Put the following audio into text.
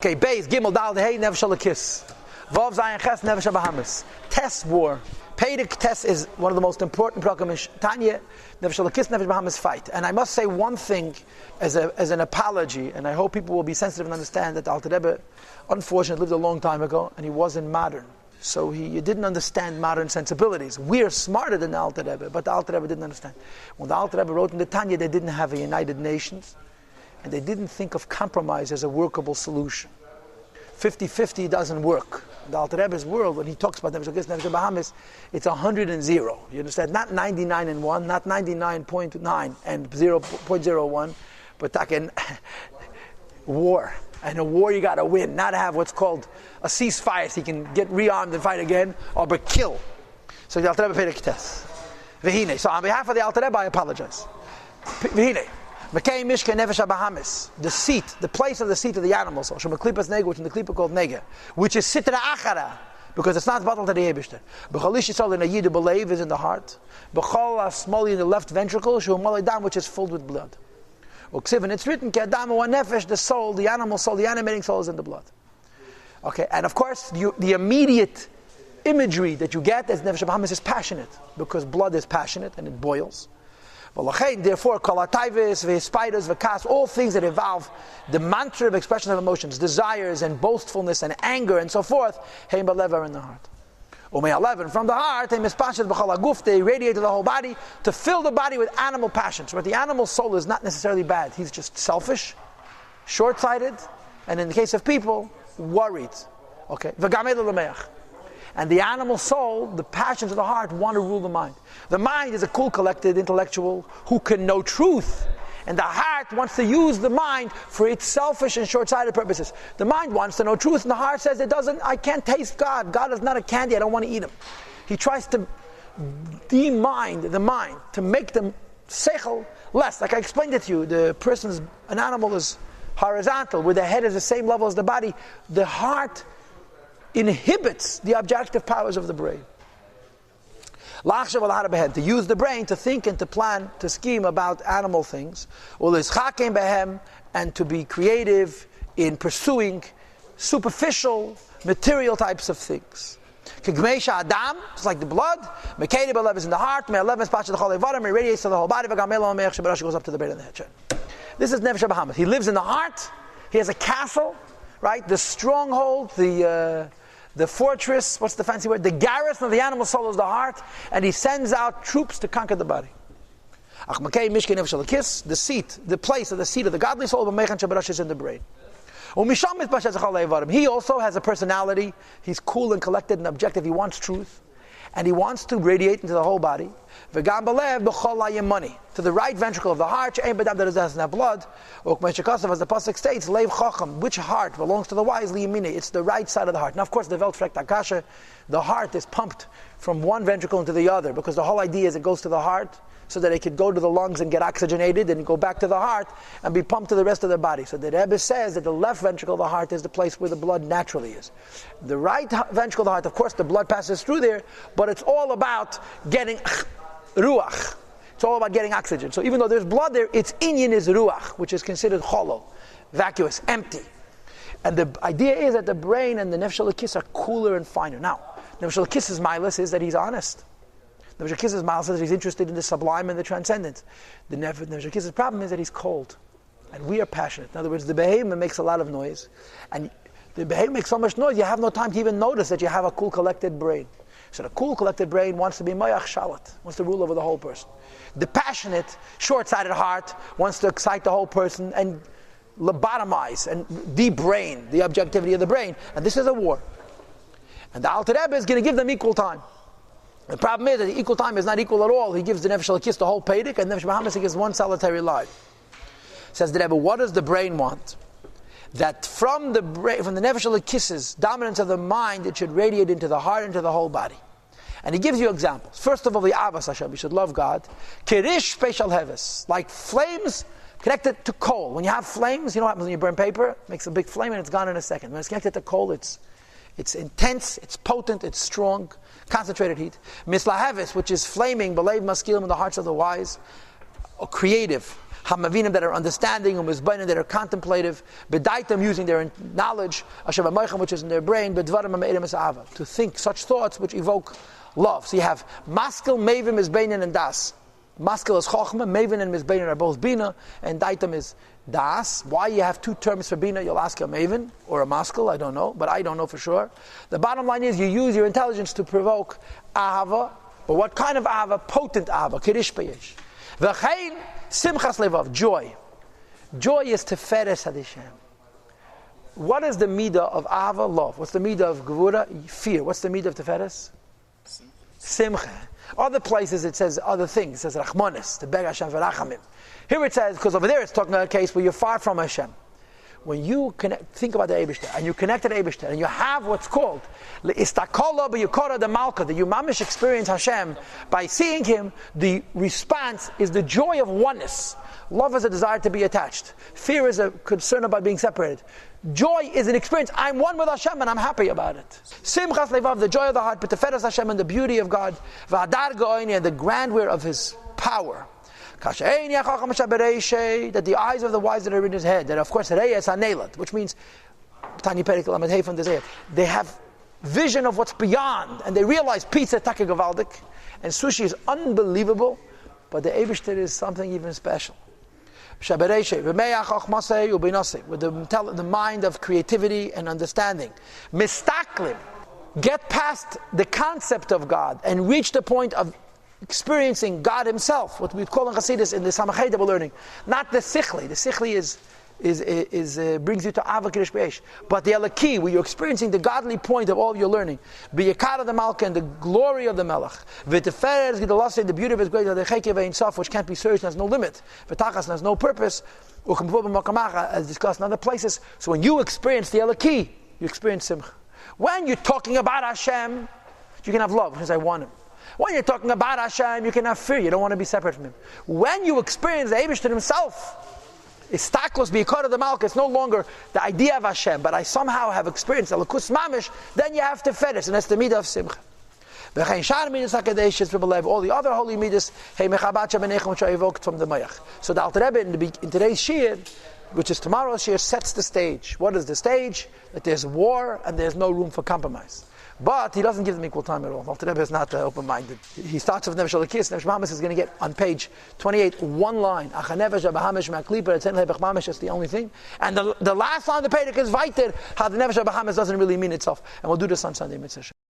Okay, Beis, Gimel, Dal, Hey, Nefesh Alakis. Vav, Zayin, Ches, Nefesh Abahamis. Test war. Pedic test is one of the most important programs. Tanya, Nefesh Alakis, Nefesh Abahamis fight. And I must say one thing as an apology, and I hope people will be sensitive and understand that the Alter Rebbe, unfortunately, lived a long time ago, and he wasn't modern. So he didn't understand modern sensibilities. We're smarter than the Alter Rebbe, but the Alter Rebbe didn't understand. When the Alter Rebbe wrote in the Tanya, they didn't have a United Nations, and they didn't think of compromise as a workable solution. 50-50 doesn't work. The Alter Rebbe's world, when he talks about Nefesh Bahamis, it's 100 and 0. You understand? Not 99 and 1, not 99.9 and 0.01, but talking war. And a war you got to win, not have what's called a ceasefire so you can get rearmed and fight again, or but kill. So the Alter Rebbe paid a kites. V'hine. So on behalf of the Alter Rebbe, I apologize. V'hine. Mekei Mishke Nefesh Bahamis, the seat, the place of the seat of the animal soul. Shem Klipas Nege, which in the Klipa called Nege, which is Sitra Achara, because it's not battle to the Yebishter. B'chalish Yisrael in a Yidu Belev is in the heart. B'chol Asmoli in the left ventricle, Shu Malay Dam, which is filled with blood. Uksiv, and it's written, Ki Adam wa Nefesh, the soul, the animal soul, the animating soul is in the blood. Okay, and of course, the immediate imagery that you get as Nefesh Bahamis is passionate, because blood is passionate and it boils. Therefore, Teves, Spiders, Vakas, all things that involve the mantra of expression of emotions, desires and boastfulness and anger and so forth, are in the heart. From the heart, they radiate to the whole body to fill the body with animal passions. But the animal soul is not necessarily bad. He's just selfish, short-sighted, and in the case of people, worried. Okay. And the animal soul, the passions of the heart, want to rule the mind. The mind is a cool, collected intellectual who can know truth. And the heart wants to use the mind for its selfish and short-sighted purposes. The mind wants to know truth, and the heart says, I can't taste God. God is not a candy, I don't want to eat him. He tries to de-mind the mind, to make the seichel less. Like I explained it to you, an animal is horizontal, where the head is the same level as the body. The heart inhibits the objective powers of the brain. To use the brain to think and to plan, to scheme about animal things, and to be creative in pursuing superficial, material types of things. It's like the blood. Is in the heart. It radiates to the whole body. Goes up to the brain and the head. This is Nefesh Bahamis. He lives in the heart. He has a castle, right? The stronghold, the fortress, what's the fancy word? The garrison of the animal soul is the heart, and he sends out troops to conquer the body. The seat, the place of the seat of the godly soul is in the brain. He also has a personality. He's cool and collected and objective. He wants truth, and he wants to radiate into the whole body. To the right ventricle of the heart, that doesn't have blood. As the pasuk states, which heart belongs to the wise? It's the right side of the heart. Now, of course, the heart is pumped from one ventricle into the other, because the whole idea is it goes to the heart so that it could go to the lungs and get oxygenated and go back to the heart and be pumped to the rest of the body. So the Rebbe says that the left ventricle of the heart is the place where the blood naturally is. The right ventricle of the heart, of course, the blood passes through there, but it's all about getting ruach. It's all about getting oxygen. So even though there's blood there, its inyan is ruach, which is considered hollow, vacuous, empty. And the idea is that the brain and the nefesh elokis are cooler and finer. Now, nefesh elokis' milas is that he's honest. Nefesh elokis' milas is that he's interested in the sublime and the transcendent. The nefesh elokis' problem is that he's cold. And we are passionate. In other words, the behemoth makes a lot of noise. And the behemoth makes so much noise, you have no time to even notice that you have a cool, collected brain. So the cool, collected brain wants to be mayach shalat, wants to rule over the whole person. The passionate, short-sighted heart wants to excite the whole person and lobotomize and de-brain the objectivity of the brain. And this is a war. And the Alter Rebbe is going to give them equal time. The problem is that the equal time is not equal at all. He gives the Nefesh Elokis the whole Pedic, and Nefesh Bahamis he gives one solitary lie. Says the Rebbe, what does the brain want? That from the Nefesh Elokis' dominance of the mind, it should radiate into the heart, into the whole body. And he gives you examples. First of all, the Avas Hashem, you should love God. Kirish Peshal Heves, like flames connected to coal. When you have flames, you know what happens when you burn paper? It makes a big flame and it's gone in a second. When it's connected to coal, it's intense, it's potent, it's strong, concentrated heat. Misla Heves, which is flaming, belev maskilim in the hearts of the wise, or creative. Hamavinim that are understanding, umizbainim that are contemplative, bedaitim using their knowledge, ashav amoichem which is in their brain, bedvarim ameidim es ahava, to think such thoughts which evoke love. So you have maskil, mavim, mizbeinin, and das. Maskil is chokhmah, mavin and mizbeinin are both bina, and daitim is das. Why you have two terms for bina? You'll ask a maven or a maskil, I don't know, but I don't know for sure. The bottom line is you use your intelligence to provoke ahava, but what kind of ahava? Potent ahava, kirish payesh. V'chein simchas levav, joy. Joy is teferes hadishem. What is the midah of ahava? Love. What's the midah of gevura? Fear. What's the midah of teferes? Simcha. Other places it says other things. It says rachmanis, to beg Hashem for rachamim. Here it says, because over there it's talking about a case where you're far from Hashem. When you think about the Eibishter, and you connect to the Eibishter, and you have what's called istakola b'yukora de malka, that you mamish experience Hashem by seeing Him, the response is the joy of oneness. Love is a desire to be attached. Fear is a concern about being separated. Joy is an experience. I'm one with Hashem and I'm happy about it. Simchas levav, the joy of the heart, but teferes Hashem and the beauty of God, v'hadar go'oni, and the grandeur of His power. That the eyes of the wise that are in his head, that of course reyes hanelat, which means Tanya Perikel Amad from the they have vision of what's beyond, and they realize pizza taka gavaldik, and sushi is unbelievable, but the Eibishter is something even special. With the mind of creativity and understanding. Mistaklim, get past the concept of God and reach the point of experiencing God Himself, what we call in Chassidus in the Samachay that we're learning. Not the Sichli. The Sichli brings you to Ava Kirish Be'esh. But the Elaki, where you're experiencing the godly point of all you're learning. B'yakar of the Malka, and the glory of the Melech. V'teferes G'dalasei, the beauty of His grace, the Cheke Ve'insof, which can't be searched, has no limit. V'tachas, has no purpose. As discussed in other places. So when you experience the Elaki, you experience Simcha. When you're talking about Hashem, you can have love, because I want Him. When you're talking about Hashem, you can have fear. You don't want to be separate from Him. When you experience the Eibishter Himself, it's taklos b'yikar of the malka. It's no longer the idea of Hashem, but I somehow have experienced alakus mamish. Then you have to fetish, and that's the midah of simcha. All the other holy midas, which are evoked from the mayach. So the Alter Rebbe in today's shir, which is tomorrow's shir, sets the stage. What is the stage? That there's war and there's no room for compromise. But he doesn't give them equal time at all. Alter Rebbe is not open-minded. He starts with Nefesh Alakis. Nefesh Bahamis is going to get on page 28 one line. That's the only thing. And the last line of the page is Vaiter, how the Nefesh Bahamis doesn't really mean itself. And we'll do this on Sunday, Mitzvah.